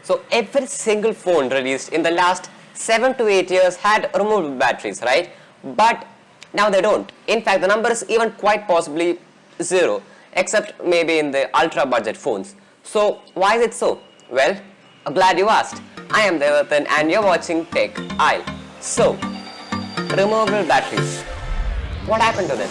So every single phone released in the last 7 to 8 years had removable batteries, right? But now they don't. In fact, the number is even quite possibly zero, except maybe in the ultra budget phones. So why is it so? Well, I'm glad you asked. I am Devatan and you're watching Tech Aisle. So, removable batteries. What happened to them?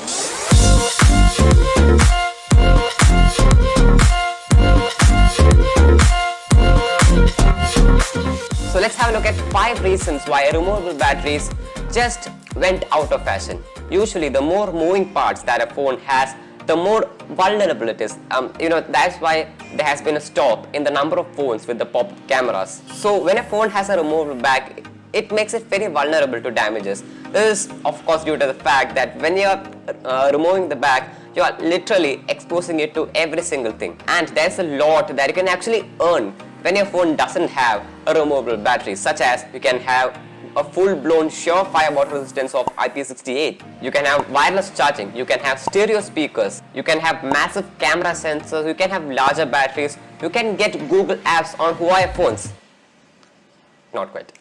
So let's have a look at 5 reasons why removable batteries just went out of fashion. Usually the more moving parts that a phone has, the more vulnerable it is. That's why there has been a stop in the number of phones with the pop-up cameras. So when a phone has a removable back, it makes it very vulnerable to damages. This is of course due to the fact that when you are removing the back, you are literally exposing it to every single thing. And there's a lot that you can actually earn when your phone doesn't have a removable battery, such as you can have a full-blown surefire water resistance of IP68. You can have wireless charging, you can have stereo speakers, you can have massive camera sensors, you can have larger batteries, you can get Google apps on Huawei phones. Not quite.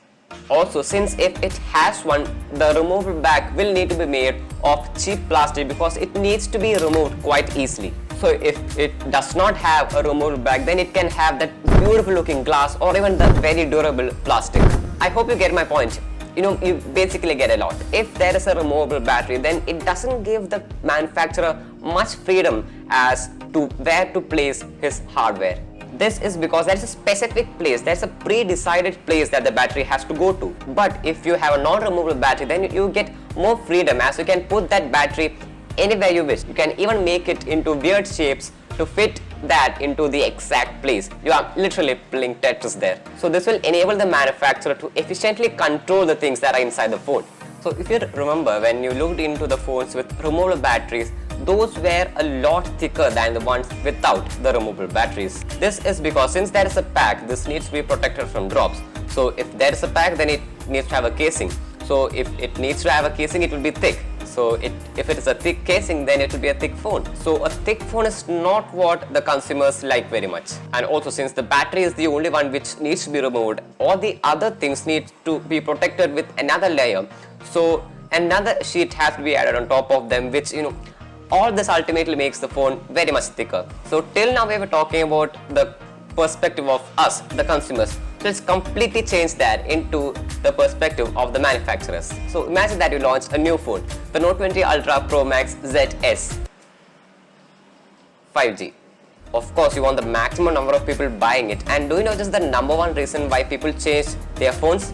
Also, since if it has one, the removable back will need to be made of cheap plastic because it needs to be removed quite easily. So if it does not have a removable back, then it can have that beautiful looking glass or even the very durable plastic. I hope you get my point. You basically get a lot. If there is a removable battery, then it doesn't give the manufacturer much freedom as to where to place his hardware. This is because there is a specific place, there is a pre-decided place that the battery has to go to. But if you have a non-removable battery, then you get more freedom as you can put that battery anywhere you wish. You can even make it into weird shapes to fit that into the exact place. You are literally playing Tetris there. So this will enable the manufacturer to efficiently control the things that are inside the phone. So if you remember, when you looked into the phones with removable batteries, those were a lot thicker than the ones without the removable batteries. This is because since there is a pack, this needs to be protected from drops. So if there is a pack, then it needs to have a casing. So if it needs to have a casing, it will be thick. So if it is a thick casing, then it will be a thick phone. So a thick phone is not what the consumers like very much. And also, since the battery is the only one which needs to be removed, all the other things need to be protected with another layer. So another sheet has to be added on top of them, which all this ultimately makes the phone very much thicker. So till now we were talking about the perspective of us, the consumers. So let's completely change that into the perspective of the manufacturers. So imagine that you launch a new phone, the Note 20 Ultra Pro Max ZS 5G. Of course, you want the maximum number of people buying it. And do you know just the number one reason why people change their phones?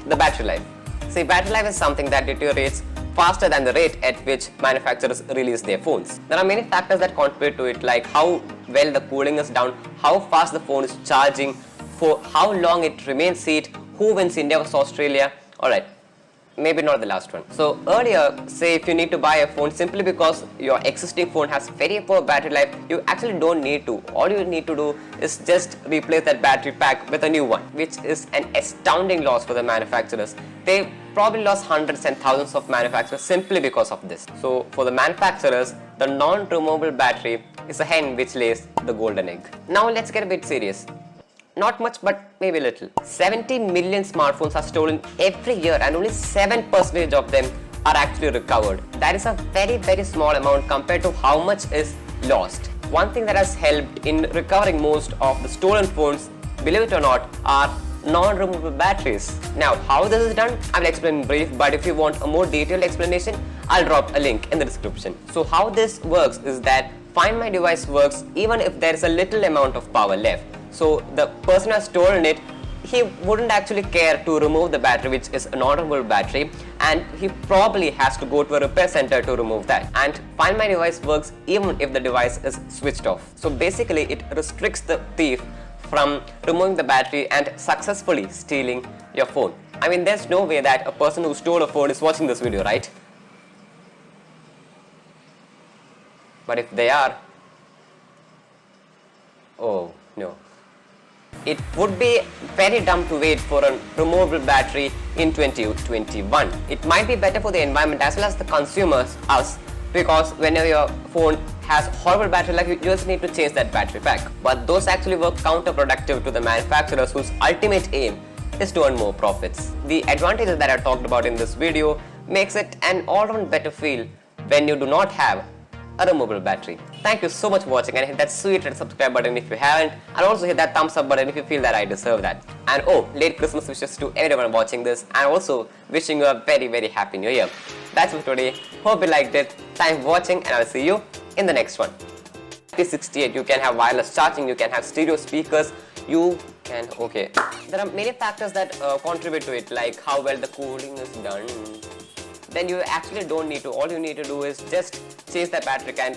The battery life. See, battery life is something that deteriorates faster than the rate at which manufacturers release their phones. There are many factors that contribute to it, like how well the cooling is down, how fast the phone is charging, for how long it remains heat, who wins India versus Australia. Alright, maybe not the last one. So earlier, say if you need to buy a phone simply because your existing phone has very poor battery life, you actually don't need to. All you need to do is just replace that battery pack with a new one, which is an astounding loss for the manufacturers. They probably lost hundreds and thousands of manufacturers simply because of this. So for the manufacturers, the non-removable battery is a hen which lays the golden egg. Now let's get a bit serious. Not much, but maybe a little. 70 million smartphones are stolen every year and only 7% of them are actually recovered. That is a very, very small amount compared to how much is lost. One thing that has helped in recovering most of the stolen phones, believe it or not, are non-removable batteries. Now, how this is done, I will explain in brief, but if you want a more detailed explanation, I'll drop a link in the description. So how this works is that Find My Device works even if there is a little amount of power left. So the person has stolen it, he wouldn't actually care to remove the battery, which is a non-removable battery, and he probably has to go to a repair center to remove that. And Find My Device works even if the device is switched off. So basically it restricts the thief from removing the battery and successfully stealing your phone. I mean, there's no way that a person who stole a phone is watching this video, right? But if they are, oh no. It would be very dumb to wait for a removable battery in 2021. It might be better for the environment as well as the consumers, us, because whenever your phone has horrible battery life, you just need to change that battery pack. But those actually work counterproductive to the manufacturers whose ultimate aim is to earn more profits. The advantages that I talked about in this video makes it an all-round better feel when you do not have a removable battery. Thank you so much for watching, and hit that sweet red subscribe button if you haven't, and also hit that thumbs up button if you feel that I deserve that. And oh, late Christmas wishes to everyone watching this, and also wishing you a very very happy new year. That's it for today. Hope you liked it. Thanks for watching, and I'll see you in the next one. IP68, you can have wireless charging, you can have stereo speakers, you can, okay. There are many factors that contribute to it, like how well the cooling is done. Then you actually don't need to, all you need to do is just change the battery and